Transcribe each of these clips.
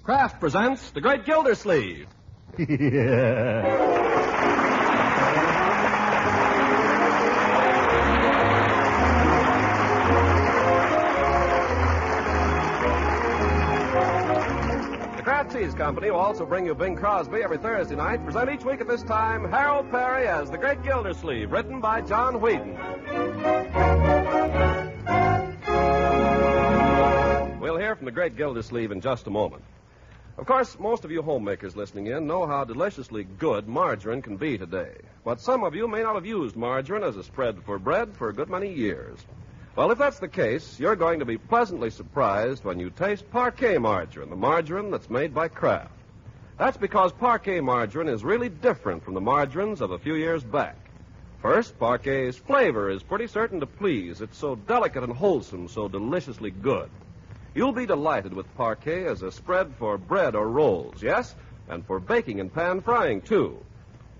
Kraft presents The Great Gildersleeve. The Kraft Cheese Company will also bring you Bing Crosby every Thursday night. Present each week at this time Harold Perry as The Great Gildersleeve, written by John Whedon. We'll hear from The Great Gildersleeve in just a moment. Of course, most of you homemakers listening in know how deliciously good margarine can be today. But some of you may not have used margarine as a spread for bread for a good many years. Well, if that's the case, you're going to be pleasantly surprised when you taste Parquet margarine, the margarine that's made by Kraft. That's because Parquet margarine is really different from the margarines of a few years back. First, Parquet's flavor is pretty certain to please. It's so delicate and wholesome, so deliciously good. You'll be delighted with Parquet as a spread for bread or rolls, yes, and for baking and pan frying, too.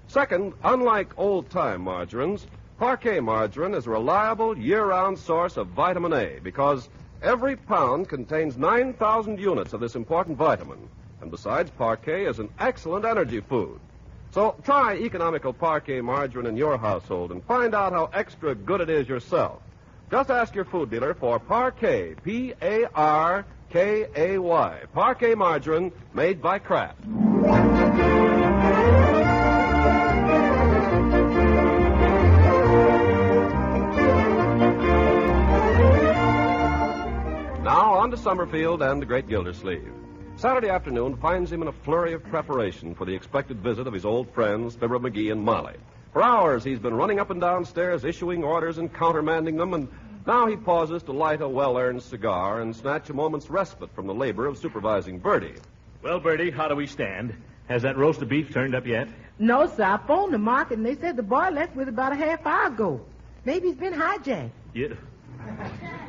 Second, unlike old-time margarines, Parquet margarine is a reliable year-round source of vitamin A because every pound contains 9,000 units of this important vitamin. And besides, Parquet is an excellent energy food. So try economical Parquet margarine in your household and find out how extra good it is yourself. Just ask your food dealer for Parquet, P-A-R-K-A-Y, Parquet margarine made by Kraft. Now on to Summerfield and the Great Gildersleeve. Saturday afternoon finds him in a flurry of preparation for the expected visit of his old friends, Fibber, McGee, and Molly. For hours, he's been running up and down stairs, issuing orders and countermanding them, and now he pauses to light a well-earned cigar and snatch a moment's respite from the labor of supervising Bertie. Well, Bertie, how do we stand? Has that roast of beef turned up yet? No, sir. I phoned the market, and they said the boy left with about a half hour ago. Maybe he's been hijacked. Yeah.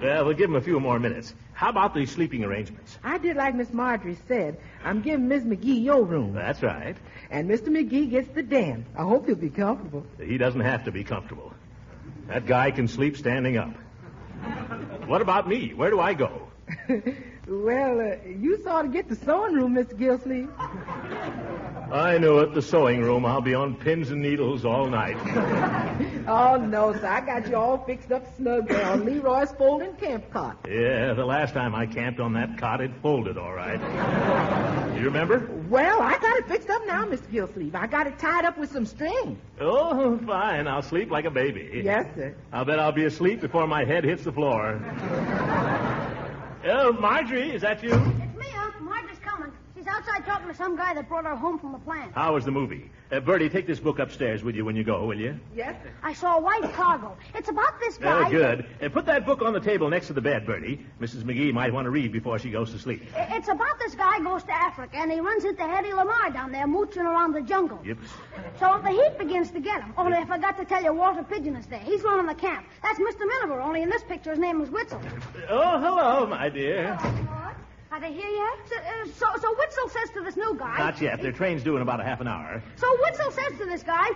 Well, we'll give him a few more minutes. How about the sleeping arrangements? I did like Miss Marjorie said. I'm giving Miss McGee your room. That's right. And Mr. McGee gets the den. I hope he'll be comfortable. He doesn't have to be comfortable. That guy can sleep standing up. What about me? Where do I go? Well, you saw to get the sewing room, Mr. Gildersleeve. I knew it, the sewing room. I'll be on pins and needles all night. Oh, no, sir. I got you all fixed up snug there on Leroy's folding camp cot. Yeah, the last time I camped on that cot, it folded all right. You remember? Well, I got it fixed up now, Mr. Gildersleeve. I got it tied up with some string. Oh, fine. I'll sleep like a baby. Yes, sir. I'll bet I'll be asleep before my head hits the floor. Marjorie, is that you? It's me, Unc. Marjorie's coming. She's outside talking to some guy that brought her home from the plant. How was the movie? Bertie, take this book upstairs with you when you go, will you? Yes, sir. I saw a white cargo. It's about this guy. Oh, good. Put that book on the table next to the bed, Bertie. Mrs. McGee might want to read before she goes to sleep. It's about this guy goes to Africa, and he runs into Hedy Lamarr down there mooching around the jungle. Yep. So the heat begins to get him. Only I forgot to tell you, Walter Pigeon is there. He's running the camp. That's Mr. Miniver, only in this picture his name is Witzel. Oh, hello, my dear. Are they here yet? So Witzel says to this new guy... Not yet. Their train's due in about a half an hour. So Witzel says to this guy...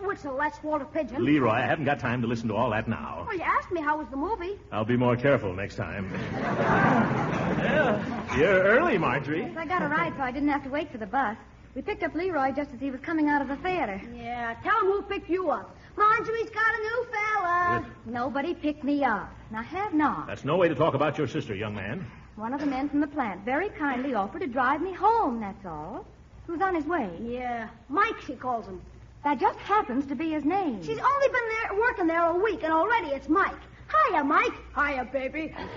Witzel, that's Walter Pigeon. Leroy, I haven't got time to listen to all that now. Well, you asked me how was the movie. I'll be more careful next time. Well, you're early, Marjorie. I got a ride, so I didn't have to wait for the bus. We picked up Leroy just as he was coming out of the theater. Yeah, tell him who picked you up. Marjorie's got a new fella. Nobody picked me up. And I have not. That's no way to talk about your sister, young man. One of the men from the plant very kindly offered to drive me home, that's all. He was on his way. Yeah, Mike, she calls him. That just happens to be his name. She's only been there working there a week, and already it's Mike. Hiya, Mike. Hiya, baby. Come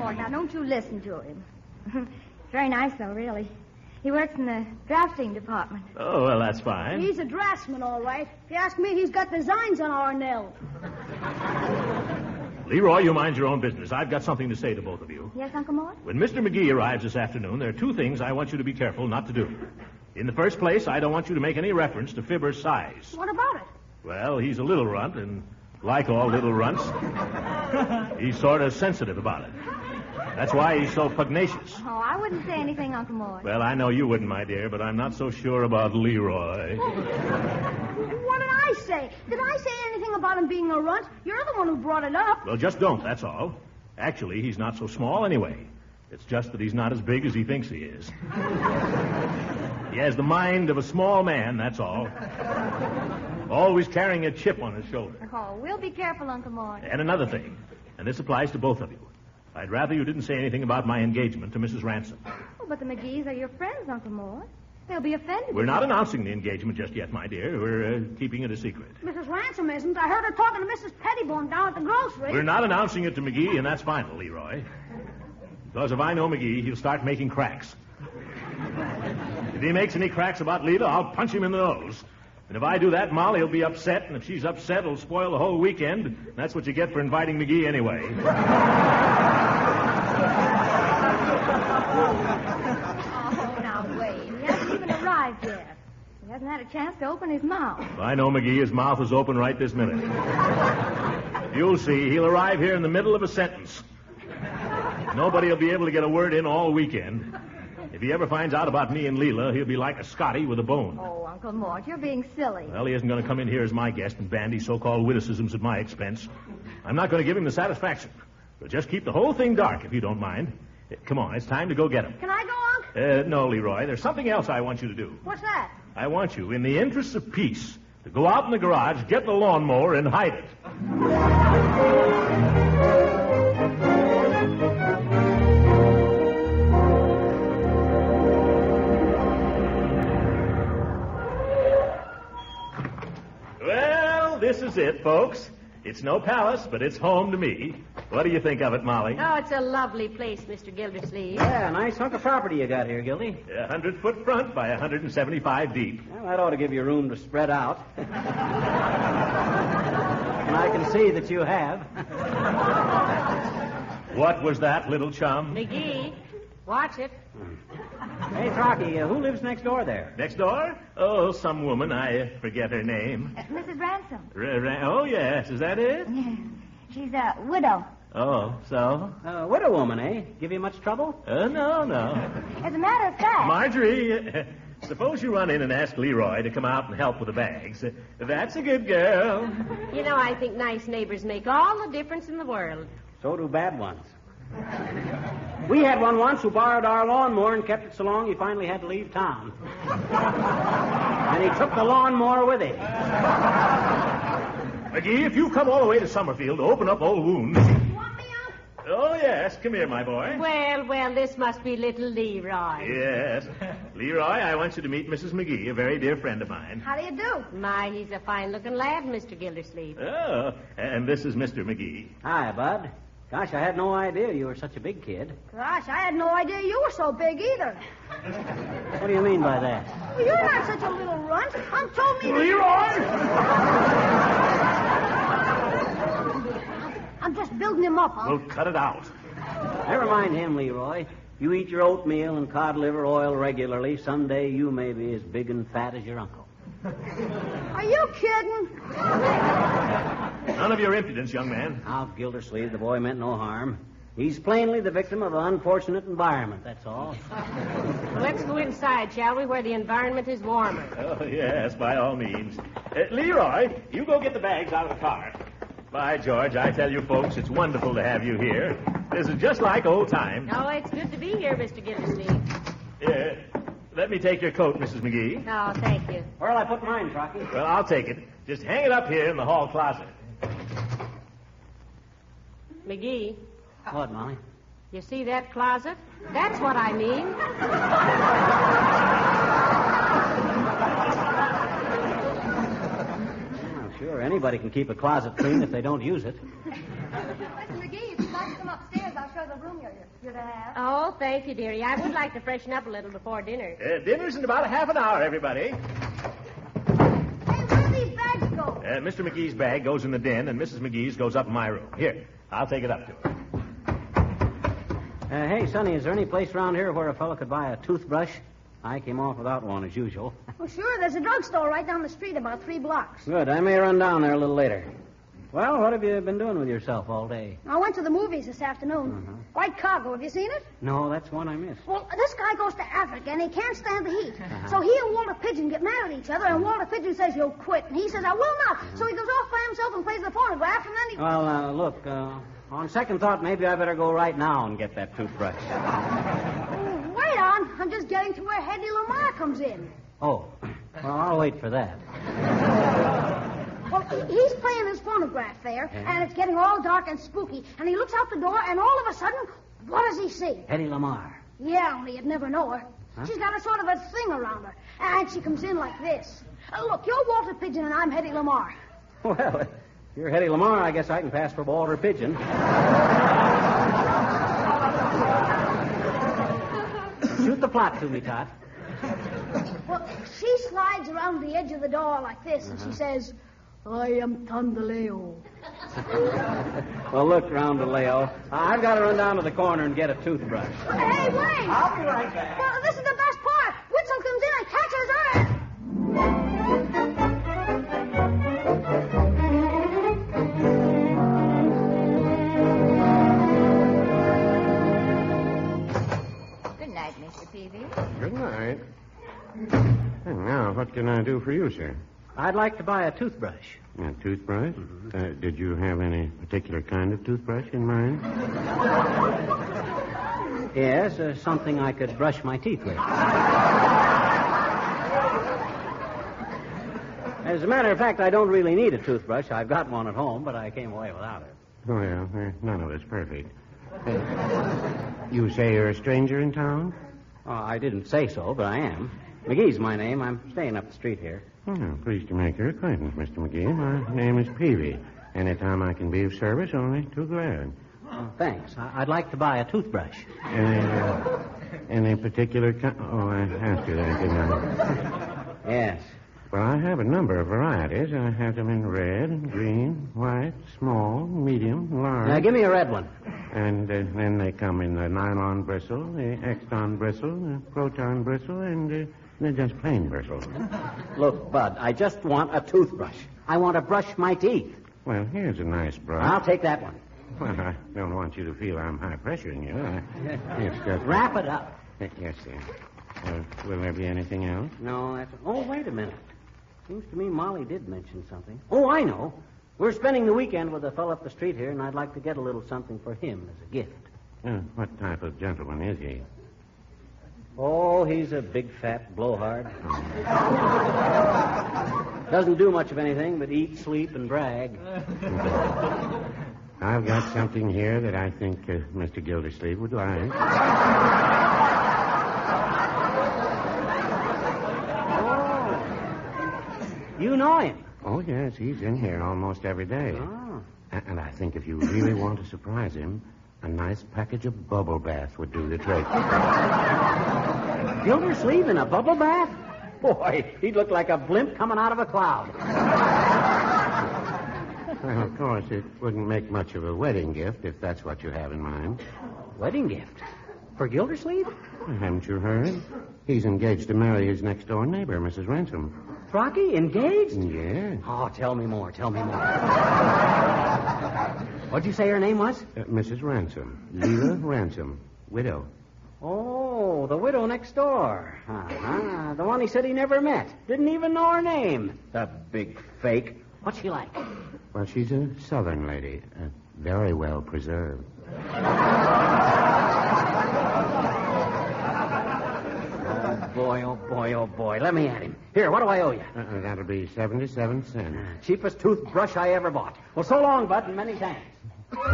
on, now, don't you listen to him. Very nice, though, really. He works in the drafting department. Oh, well, that's fine. He's a draftsman, all right. If you ask me, he's got designs on our nails. Leroy, you mind your own business. I've got something to say to both of you. Yes, Uncle Mort? When Mr. McGee arrives this afternoon, there are two things I want you to be careful not to do. In the first place, I don't want you to make any reference to Fibber's size. What about it? Well, he's a little runt, and like all little runts, he's sort of sensitive about it. That's why he's so pugnacious. Oh, I wouldn't say anything, Uncle Mort. Well, I know you wouldn't, my dear, but I'm not so sure about Leroy. What did I say? Did I say anything about him being a runt? You're the one who brought it up. Well, just don't, that's all. Actually, he's not so small anyway. It's just that he's not as big as he thinks he is. He has the mind of a small man, that's all. Always carrying a chip on his shoulder. Oh, we'll be careful, Uncle Mort. And another thing, and this applies to both of you. I'd rather you didn't say anything about my engagement to Mrs. Ransom. Oh, but the McGees are your friends, Uncle Mort. They'll be offended. We're not announcing the engagement just yet, my dear. We're keeping it a secret. Mrs. Ransom isn't. I heard her talking to Mrs. Pettibone down at the grocery. We're not announcing it to McGee, and that's final, Leroy. Because if I know McGee, he'll start making cracks. If he makes any cracks about Lila, I'll punch him in the nose. And if I do that, Molly will be upset, and if she's upset, it'll spoil the whole weekend. And that's what you get for inviting McGee anyway. Oh, now wait. He hasn't even arrived yet. He hasn't had a chance to open his mouth. If I know McGee, his mouth is open right this minute. You'll see, he'll arrive here in the middle of a sentence. Nobody will be able to get a word in all weekend. If he ever finds out about me and Leela, he'll be like a Scotty with a bone. Oh, Uncle Mort, you're being silly. Well, he isn't going to come in here as my guest and bandy so-called witticisms at my expense. I'm not going to give him the satisfaction. But just keep the whole thing dark, if you don't mind. Come on, it's time to go get him. Can I go, Unc? No, Leroy. There's something else I want you to do. What's that? I want you, in the interests of peace, to go out in the garage, get the lawnmower, and hide it. Well, this is it, folks. It's no palace, but it's home to me. What do you think of it, Molly? Oh, it's a lovely place, Mr. Gildersleeve. Yeah, nice hunk of property you got here, Gildy. 100-foot front by 175 deep. Well, that ought to give you room to spread out. And I can see that you have. What was that, little chum? McGee, watch it. Hey, Rocky, who lives next door there? Next door? Oh, some woman. I forget her name. Mrs. Ransom. Oh, yes. Is that it? Yeah. She's a widow. Oh, so? Widow woman, eh? Give you much trouble? No. As a matter of fact... Marjorie, suppose you run in and ask Leroy to come out and help with the bags. That's a good girl. You know, I think nice neighbors make all the difference in the world. So do bad ones. We had one once who borrowed our lawnmower and kept it so long he finally had to leave town. And he took the lawnmower with him. McGee, if you come all the way to Summerfield to open up old wounds... You want me, Unc? Oh, yes. Come here, my boy. Well, this must be little Leroy. Yes. Leroy, I want you to meet Mrs. McGee, a very dear friend of mine. How do you do? My, he's a fine-looking lad, Mr. Gildersleeve. Oh, and this is Mr. McGee. Hi, Bud. Gosh, I had no idea you were such a big kid. Gosh, I had no idea you were so big either. What do you mean by that? Well, you're not such a little runt. Unc told me... Leroy! I'm just building him up, Unc. Well, cut it out. Never mind him, Leroy. You eat your oatmeal and cod liver oil regularly. Someday you may be as big and fat as your uncle. Are you kidding? None of your impudence, young man. Now, Gildersleeve, the boy meant no harm. He's plainly the victim of an unfortunate environment, that's all. Well, let's go inside, shall we, where the environment is warmer. Oh, yes, by all means. Leroy, you go get the bags out of the car. By George, I tell you folks, it's wonderful to have you here. This is just like old times. Oh, it's good to be here, Mr. Gildersleeve. Let me take your coat, Mrs. McGee. Oh, thank you. Where'll I put mine, Rocky? Well, I'll take it. Just hang it up here in the hall closet. McGee, What, Molly? you see that closet? That's what I mean. Oh, sure, anybody can keep a closet clean if they don't use it. Mr. McGee, if you'd like to come upstairs, I'll show the room you're to have. Oh, thank you, dearie. I would like to freshen up a little before dinner. Dinner's in about a half an hour, everybody. Hey, where do these bags go? Mr. McGee's bag goes in the den, and Mrs. McGee's goes up in my room. Here, I'll take it up to her. Hey, Sonny, is there any place around here where a fellow could buy a toothbrush? I came off without one, as usual. Well, sure, there's a drugstore right down the street about 3 blocks. Good. I may run down there a little later. Well, what have you been doing with yourself all day? I went to the movies this afternoon. White Cargo, have you seen it? No, that's one I missed. Well, this guy goes to Africa, and he can't stand the heat. So he and Walter Pigeon get mad at each other, and Walter Pigeon says, "You'll quit." And he says, "I will not." So he goes off by himself and plays the phonograph, and then he... Well, look, on second thought, maybe I better go right now and get that toothbrush. Wait on. I'm just getting to where Hedy Lamarr comes in. Oh, well, I'll wait for that. Well, he's playing his phonograph there, and it's getting all dark and spooky, and he looks out the door, and all of a sudden, what does he see? Hedy Lamarr. Yeah, only you'd never know her. Huh? She's got a sort of a thing around her, and she comes in like this. Look, you're Walter Pigeon, and I'm Hedy Lamarr. Well, if you're Hedy Lamarr, I guess I can pass for Walter Pigeon. Shoot the plot to me, Tot. Well, she slides around the edge of the door like this, and she says, "I am Tandaleo." Well, look, Roundaleo, I've got to run down to the corner and get a toothbrush. Hey, wait! I'll be right back. Well, this is the best part. Witzel comes in and catches her. Good night, Mr. Peavy. Good night. And now, what can I do for you, sir? I'd like to buy a toothbrush. A toothbrush? Did you have any particular kind of toothbrush in mind? Yes, something I could brush my teeth with. As a matter of fact, I don't really need a toothbrush. I've got one at home, but I came away without it. Oh, well, none of it's perfect. You say you're a stranger in town? I didn't say so, but I am. McGee's my name. I'm staying up the street here. Oh, pleased to make your acquaintance, Mr. McGee. My name is Peavy. Anytime I can be of service, only too glad. Thanks. I'd like to buy a toothbrush. Any particular kind? Oh, I asked you that, didn't I? Yes. Well, I have a number of varieties. I have them in red, green, white, small, medium, large. Now, give me a red one. And then they come in the nylon bristle, the exton bristle, the proton bristle, and they're just plain bristles. Look, Bud, I just want a toothbrush. I want to brush my teeth. Well, here's a nice brush. I'll take that one. Well, I don't want you to feel I'm high-pressuring you. It's just... Wrap it up. Yes, sir. Will there be anything else? No, that's... Oh, wait a minute. Seems to me Molly did mention something. Oh, I know. We're spending the weekend with a fellow up the street here, and I'd like to get a little something for him as a gift. What type of gentleman is he? Oh, he's a big, fat blowhard. Doesn't do much of anything but eat, sleep, and brag. I've got something here that I think Mr. Gildersleeve would like. You know him? Oh, yes, he's in here almost every day. Oh. And I think if you really want to surprise him, a nice package of bubble bath would do the trick. Gildersleeve in a bubble bath? Boy, he'd look like a blimp coming out of a cloud. Well, of course, it wouldn't make much of a wedding gift if that's what you have in mind. Wedding gift? For Gildersleeve? Haven't you heard? He's engaged to marry his next-door neighbor, Mrs. Ransom. Frocky, engaged? Yes. Oh, tell me more. What'd you say her name was? Mrs. Ransom. Leela Ransom. Widow. Oh, the widow next door. Uh-huh. The one he said he never met. Didn't even know her name. The big fake. What's she like? Well, she's a southern lady. Very well preserved. Oh, boy. Let me at him. Here, what do I owe you? That'll be 77 cents. Cheapest toothbrush I ever bought. Well, so long, Bud, and many thanks. Just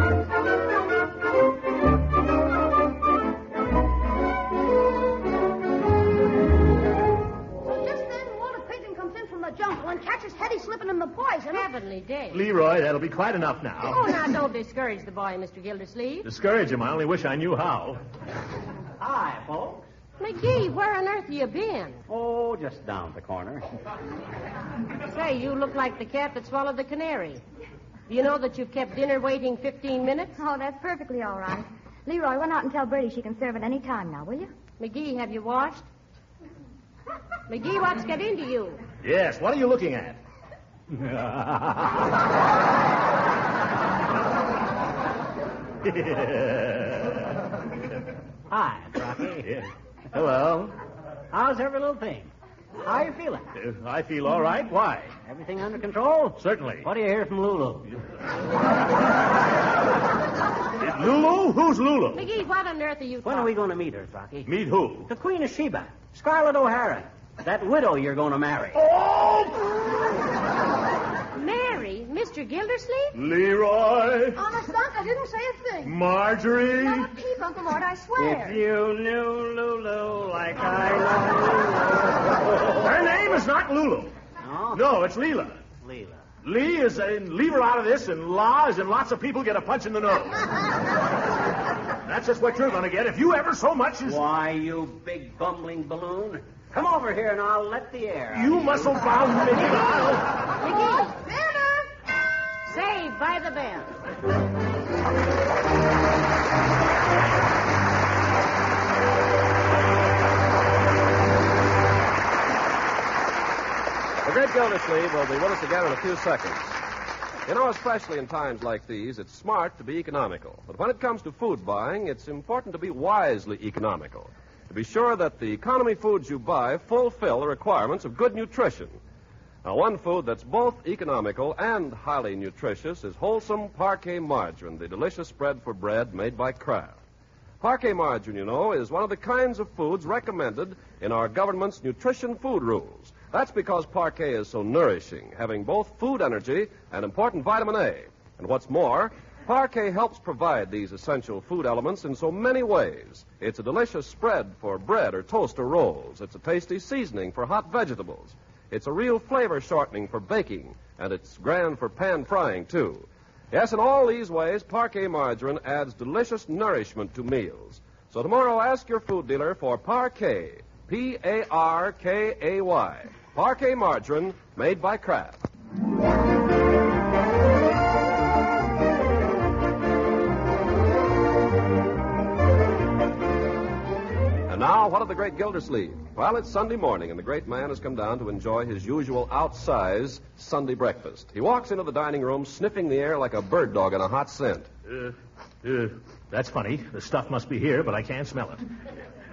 then, Walter Pigeon comes in from the jungle and catches Hetty slipping in the poison. Heavenly day. Leroy, that'll be quite enough now. Oh, now, don't discourage the boy, Mr. Gildersleeve. Discourage him. I only wish I knew how. Hi, folks. McGee, where on earth you been? Oh, just down at the corner. Say, you look like the cat that swallowed the canary. Do you know that you've kept dinner waiting 15 minutes? Oh, that's perfectly all right. Leroy, run out and tell Bertie she can serve at any time now, will you? McGee, have you washed? McGee, what's got into you? Yes, what are you looking at? Hi, Rocky. Yeah. Hello. How's every little thing? How are you feeling? I feel all right. Why? Everything under control? Certainly. What do you hear from Lulu? Lulu? Who's Lulu? McGee, what on earth are you When are we going to meet her, Rocky? Meet who? The Queen of Sheba, Scarlett O'Hara. That widow you're going to marry. Mary, Mr. Gildersleeve? Leroy. Honest, Unc, I didn't say a thing. Marjorie. Not a peep, Uncle Mort, I swear. If you knew Lulu like I know Her name is not Lulu. No? No, it's Leela. Leela. Lee is in leave her out of this, and La is in lots of people get a punch in the nose. That's just what you're going to get if you ever so much as... Why, you big bumbling balloon. Come over here and I'll let the air out. You muscle-bound midget. McGee. Dinner! Saved by the bell. The great Gildersleeve will be with us again in a few seconds. You know, especially in times like these, it's smart to be economical. But when it comes to food buying, it's important to be wisely economical. To be sure that the economy foods you buy fulfill the requirements of good nutrition. Now, one food that's both economical and highly nutritious is wholesome Parquet margarine, the delicious spread for bread made by Kraft. Parquet margarine, you know, is one of the kinds of foods recommended in our government's nutrition food rules. That's because Parquet is so nourishing, having both food energy and important vitamin A. And what's more, Parquet helps provide these essential food elements in so many ways. It's a delicious spread for bread or toast or rolls. It's a tasty seasoning for hot vegetables. It's a real flavor shortening for baking, and it's grand for pan frying, too. Yes, in all these ways, Parquet margarine adds delicious nourishment to meals. So tomorrow, ask your food dealer for Parquet, Parkay, Parquet margarine made by Kraft. And now, what of the great Gildersleeve? Well, it's Sunday morning, and the great man has come down to enjoy his usual outsize Sunday breakfast. He walks into the dining room sniffing the air like a bird dog in a hot scent. That's funny. The stuff must be here, but I can't smell it.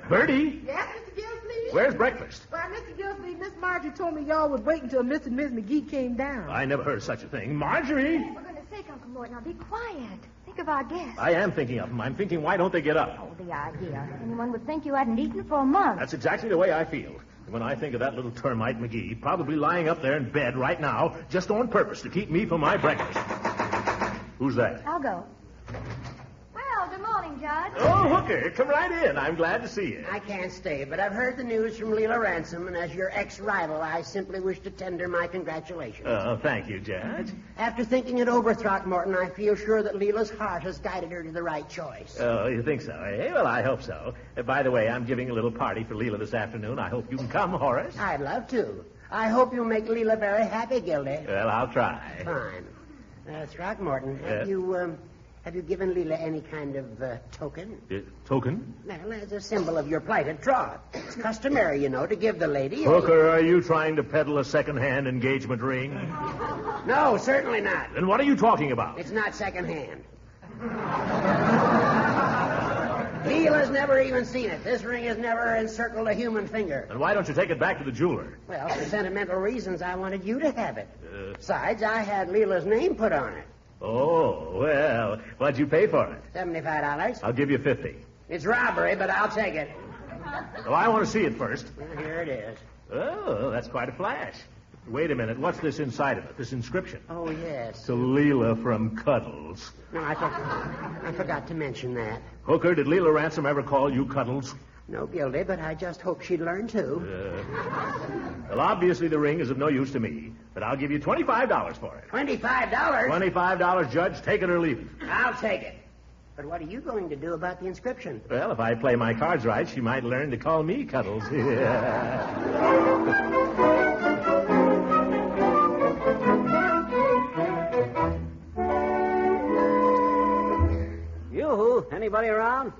Bertie, Yes, Mr. Gildersleeve? where's breakfast? Well, Mr. Gildersleeve, Miss Marjorie told me y'all would wait until Mr. and Miss McGee came down. I never heard of such a thing. Marjorie! For goodness sake, Uncle Mort, now be quiet. Think of our guests. I am thinking of them. I'm thinking, why don't they get up? Oh, the idea. Anyone would think you hadn't eaten for a month. That's exactly the way I feel. And when I think of that little termite McGee, probably lying up there in bed right now, just on purpose to keep me from my breakfast. Who's that? I'll go. Well, good morning, Judge. Oh, Hooker, come right in. I'm glad to see you. I can't stay, but I've heard the news from Leela Ransom, and as your ex-rival, I simply wish to tender my congratulations. Oh, thank you, Judge. After thinking it over, Throckmorton, I feel sure that Leela's heart has guided her to the right choice. Oh, you think so, eh? Well, I hope so. By the way, I'm giving a little party for Leela this afternoon. I hope you can come, Horace. I'd love to. I hope you'll make Leela very happy, Gildy. Well, I'll try. Fine. Throckmorton, Yes? have you given Leela any kind of token? Token? Well, as a symbol of your plighted troth. It's customary, you know, to give the lady Hooker, are you trying to peddle a second-hand engagement ring? No, certainly not. Then what are you talking about? It's not second-hand. Leela's never even seen it. This ring has never encircled a human finger. Then why don't you take it back to the jeweler? Well, for sentimental reasons, I wanted you to have it. Besides, I had Leela's name put on it. Oh, well, what'd you pay for it? $75. I'll give you 50. It's robbery, but I'll take it. Well, I want to see it first. Well, here it is. Oh, that's quite a flash. Wait a minute. What's this inside of it, this inscription? Oh, yes. To Leela from Cuddles. No, I forgot to mention that. Hooker, did Leela Ransom ever call you Cuddles? No, Gildy, but I just hope she'd learn to. Well, obviously the ring is of no use to me, but I'll give you $25 for it. $25? $25, Judge. Take it or leave it. I'll take it. But what are you going to do about the inscription? Well, if I play my cards right, she might learn to call me Cuddles. Yoo-hoo, anybody around?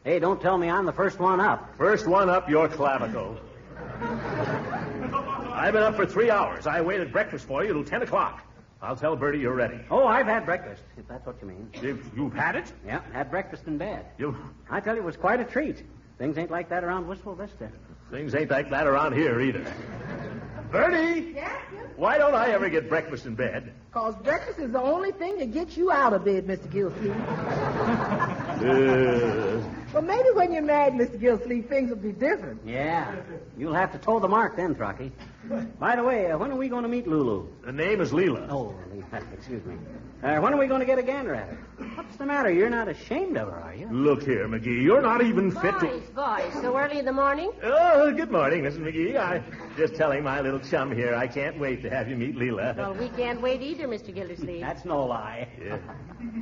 Hey, don't tell me I'm the first one up. First one up, your clavicle. I've been up for 3 hours. I waited breakfast for you till 10 o'clock. I'll tell Bertie you're ready. Oh, I've had breakfast, if that's what you mean. You've had it? Yeah, had breakfast in bed. You... I tell you, it was quite a treat. Things ain't like that around Wistful Vista. Things ain't like that around here either. Bertie! Yeah? Why don't I ever get breakfast in bed? Because breakfast is the only thing that gets you out of bed, Mr. Gillsleeve. Well, maybe when you're married, Mr. Gillsleeve, things will be different. Yeah. You'll have to toe the mark then, Throcky. By the way, when are we going to meet Lulu? The name is Leela. Oh, excuse me. When are we going to get a gander at her? What's the matter? You're not ashamed of her, are you? Look here, McGee. You're not even fit to... Boys, so early in the morning? Oh, good morning, Mrs. McGee. I'm just telling my little chum here I can't wait to have you meet Leela. Well, we can't wait either, Mr. Gildersleeve. That's no lie. Yeah.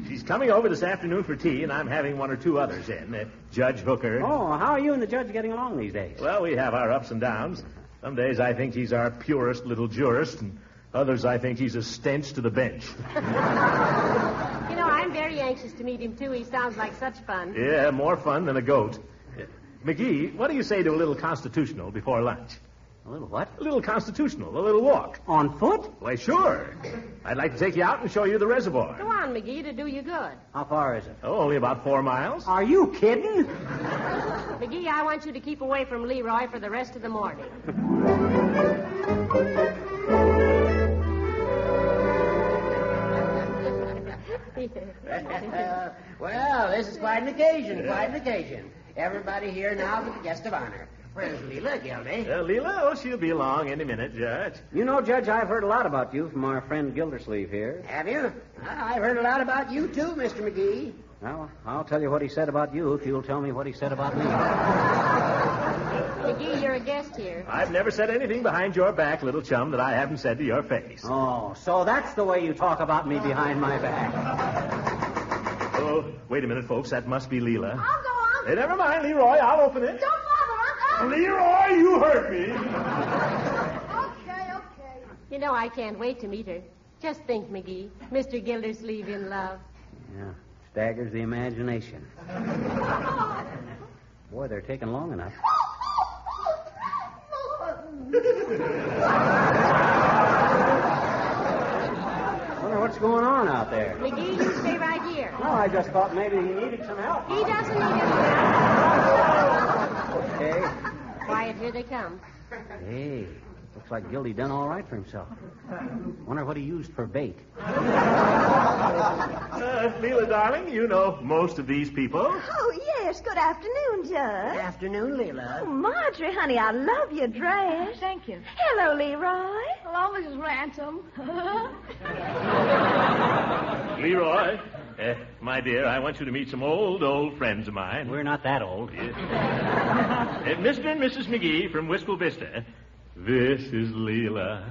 She's coming over this afternoon for tea, and I'm having one or two others in. Judge Hooker. Oh, how are you and the judge getting along these days? Well, we have our ups and downs. Some days I think he's our purest little jurist, and others I think he's a stench to the bench. You know, I'm very anxious to meet him, too. He sounds like such fun. Yeah, more fun than a goat. McGee, what do you say to a little constitutional before lunch? A little what? A little constitutional, a little walk. On foot? Why, sure. I'd like to take you out and show you the reservoir. Go on, McGee, to do you good. How far is it? Oh, only about 4 miles. Are you kidding? McGee, I want you to keep away from Leroy for the rest of the morning. Well, this is quite an occasion, Everybody here now but the guest of honor. Where's Leela, Gildy? Leela? Oh, she'll be along any minute, Judge. You know, Judge, I've heard a lot about you from our friend Gildersleeve here. Have you? I've heard a lot about you, too, Mr. McGee. Well, I'll tell you what he said about you if you'll tell me what he said about me. McGee, you're a guest here. I've never said anything behind your back, little chum, that I haven't said to your face. Oh, so that's the way you talk about me behind my back. Oh, wait a minute, folks. That must be Leela. I'll go on. Hey, never mind, Leroy. I'll open it. Don't bother, Uncle. Leroy, you hurt me. Okay. You know, I can't wait to meet her. Just think, McGee, Mr. Gildersleeve in love. Yeah, staggers the imagination. Boy, they're taking long enough. Wonder what's going on out there. McGee, you stay right here. No, I just thought maybe he needed some help. He doesn't need any help. Okay. Quiet, here they come. Hey, looks like Gildy done all right for himself. Wonder what he used for bait. Leela, darling, you know most of these people. Oh, yes. Good afternoon, Judge. Good afternoon, Leela. Oh, Marjorie, honey, I love your dress. Thank you. Hello, Leroy. Hello, Mrs. Ransom. Leroy, my dear, I want you to meet some old friends of mine. We're not that old. Mr. and Mrs. McGee from Wistful Vista. This is Leela.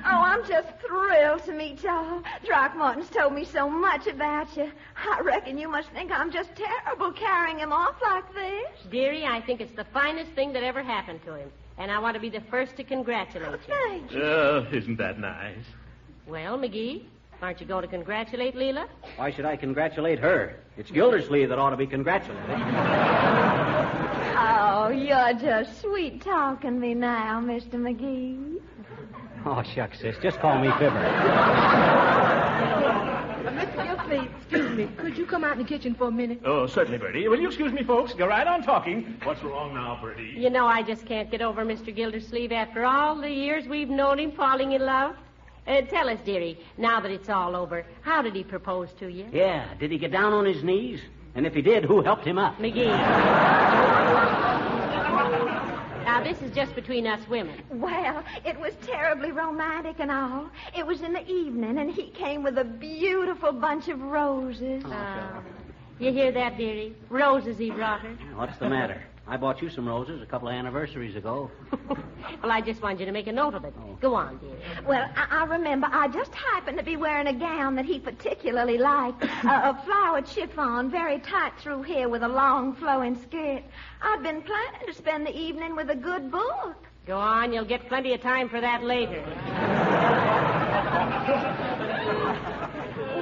Oh, I'm just thrilled to meet y'all. Throckmorton's told me so much about you. I reckon you must think I'm just terrible carrying him off like this. Dearie, I think it's the finest thing that ever happened to him. And I want to be the first to congratulate you. Thank you. Isn't that nice? Well, McGee, aren't you going to congratulate Leela? Why should I congratulate her? It's Gildersleeve that ought to be congratulated. Oh, you're just sweet-talking me now, Mr. McGee. Oh, shucks, sis. Just call me Fibber. Mr. Gilsleeve, excuse me. Could you come out in the kitchen for a minute? Oh, certainly, Bertie. Will you excuse me, folks? Go right on talking. What's wrong now, Bertie? You know, I just can't get over Mr. Gildersleeve after all the years we've known him falling in love. Tell us, dearie, now that it's all over, how did he propose to you? Yeah, did he get down on his knees? And if he did, who helped him up? McGee. Now, this is just between us women. Well, it was terribly romantic and all. It was in the evening, and he came with a beautiful bunch of roses. You hear that, dearie? Roses he brought her. What's the matter? I bought you some roses a couple of anniversaries ago. Well, I just wanted you to make a note of it. Go on, dearie. Well, I remember I just happened to be wearing a gown that he particularly liked. A flowered chiffon, very tight through here with a long flowing skirt. I'd been planning to spend the evening with a good book. Go on, you'll get plenty of time for that later.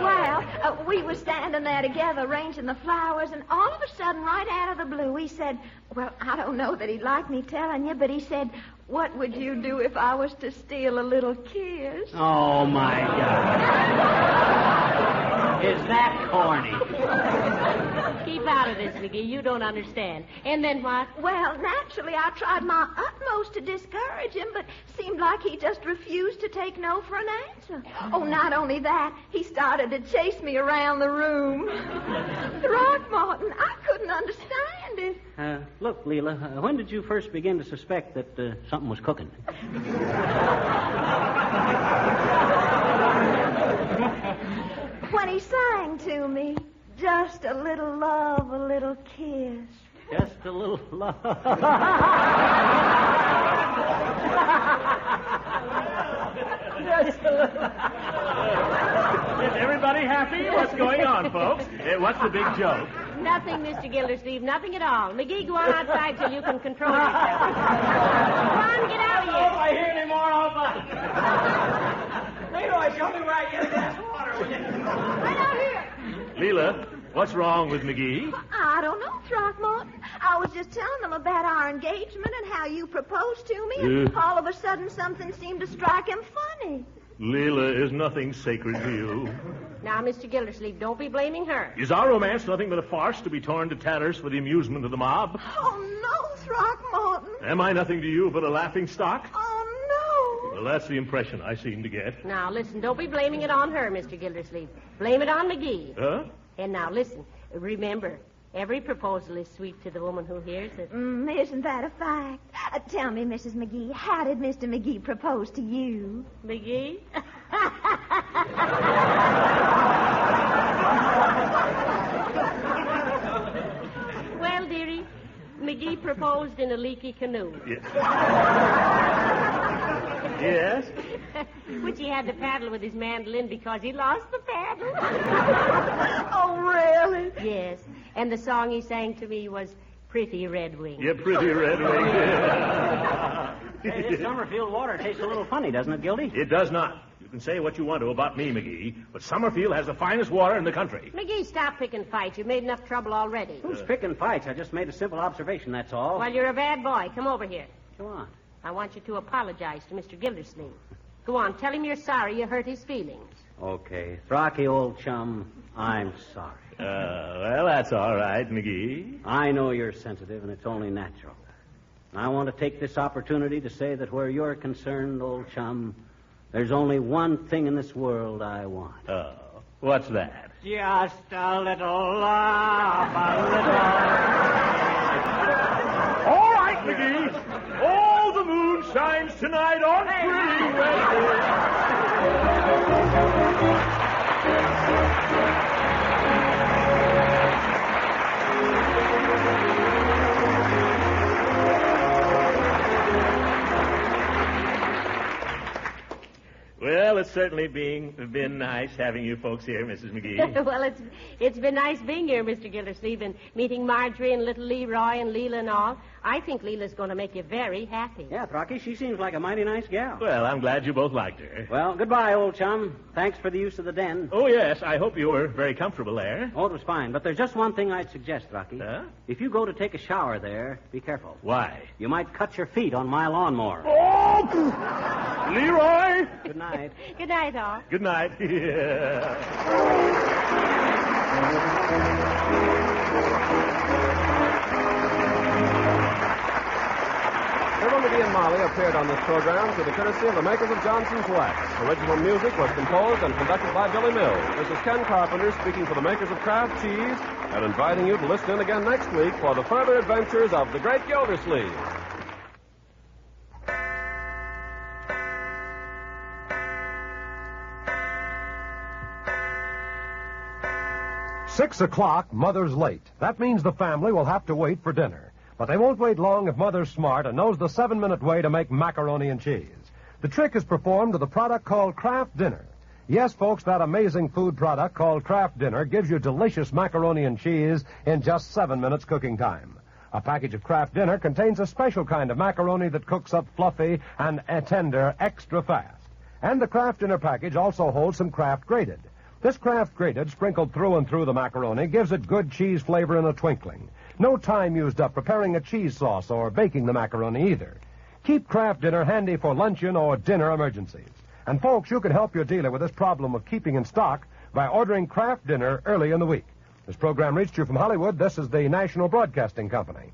Well, We were standing there together arranging the flowers, and all of a sudden, right out of the blue, he said, well, I don't know that he'd like me telling you, but he said, what would you do if I was to steal a little kiss? Oh, my God. Is that corny? Keep out of this, McGee. You don't understand. And then what? Well, naturally, I tried my utmost to discourage him, but seemed like he just refused to take no for an answer. Oh, not only that, he started to chase me around the room. Throckmorton, I couldn't understand it. Look, Leela, when did you first begin to suspect that something was cooking? When he sang to me, just a little love, a little kiss. Just a little love. Just a little. Is everybody happy? What's going on, folks? What's the big joke? Nothing, Mr. Gildersleeve. Nothing at all. McGee, go on outside till you can control yourself. Go on, get out of here. If I hear any more, I'll buy. Leroy, show me where I get a glass of water, will you? Right out here. Leela, what's wrong with McGee? I don't know, Throckmorton. I was just telling them about our engagement and how you proposed to me, and all of a sudden something seemed to strike him funny. Leela, is nothing sacred to you? Now, Mr. Gildersleeve, don't be blaming her. Is our romance nothing but a farce to be torn to tatters for the amusement of the mob? Oh, no, Throckmorton. Am I nothing to you but a laughing stock? Oh, no. Well, that's the impression I seem to get. Now, listen, don't be blaming it on her, Mr. Gildersleeve. Blame it on McGee. Huh? And now, listen, remember, every proposal is sweet to the woman who hears it. Isn't that a fact? Tell me, Mrs. McGee, how did Mr. McGee propose to you? McGee? Well, dearie, McGee proposed in a leaky canoe. Yes. Yes? Which he had to paddle with his mandolin because he lost the paddle. Oh, really? Yes. And the song he sang to me was Pretty Red Wing. Yeah, Pretty Red Wing. Hey, this Summerfield water tastes a little funny, doesn't it, Gildy? It does not. You can say what you want to about me, McGee, but Summerfield has the finest water in the country. McGee, stop picking fights. You've made enough trouble already. Who's picking fights? I just made a simple observation, that's all. Well, you're a bad boy. Come over here. Go on. I want you to apologize to Mr. Gildersleeve. Go on, tell him you're sorry you hurt his feelings. Okay. Throcky, old chum, I'm sorry. Well, that's all right, McGee. I know you're sensitive, and it's only natural. I want to take this opportunity to say that where you're concerned, old chum, there's only one thing in this world I want. Oh, what's that? Just a little love, a little... All right, McGee. Oh, the moon shines tonight on Pretty Red Wing. Well, it's certainly been nice having you folks here, Mrs. McGee. Well, it's been nice being here, Mr. Gildersleeve, and meeting Marjorie and little Leroy and Leela and all. I think Leela's going to make you very happy. Yeah, Throcky, she seems like a mighty nice gal. Well, I'm glad you both liked her. Well, goodbye, old chum. Thanks for the use of the den. Oh, yes, I hope you were very comfortable there. Oh, it was fine, but there's just one thing I'd suggest, Throcky. Huh? If you go to take a shower there, be careful. Why? You might cut your feet on my lawnmower. Oh! Leroy! Good night. Good night, all. Good night. Fibber, McGee and Molly appeared on this program through the courtesy of the makers of Johnson's Wax. Original music was composed and conducted by Billy Mills. This is Ken Carpenter speaking for the makers of Kraft Cheese and inviting you to listen in again next week for the further adventures of the Great Gildersleeve. 6 o'clock, Mother's late. That means the family will have to wait for dinner. But they won't wait long if Mother's smart and knows the 7-minute way to make macaroni and cheese. The trick is performed with a product called Kraft Dinner. Yes, folks, that amazing food product called Kraft Dinner gives you delicious macaroni and cheese in just 7 minutes cooking time. A package of Kraft Dinner contains a special kind of macaroni that cooks up fluffy and tender extra fast. And the Kraft Dinner package also holds some Kraft Grated. This Kraft grated sprinkled through and through the macaroni gives it good cheese flavor in a twinkling. No time used up preparing a cheese sauce or baking the macaroni either. Keep Kraft Dinner handy for luncheon or dinner emergencies. And folks, you can help your dealer with this problem of keeping in stock by ordering Kraft Dinner early in the week. This program reached you from Hollywood. This is the National Broadcasting Company.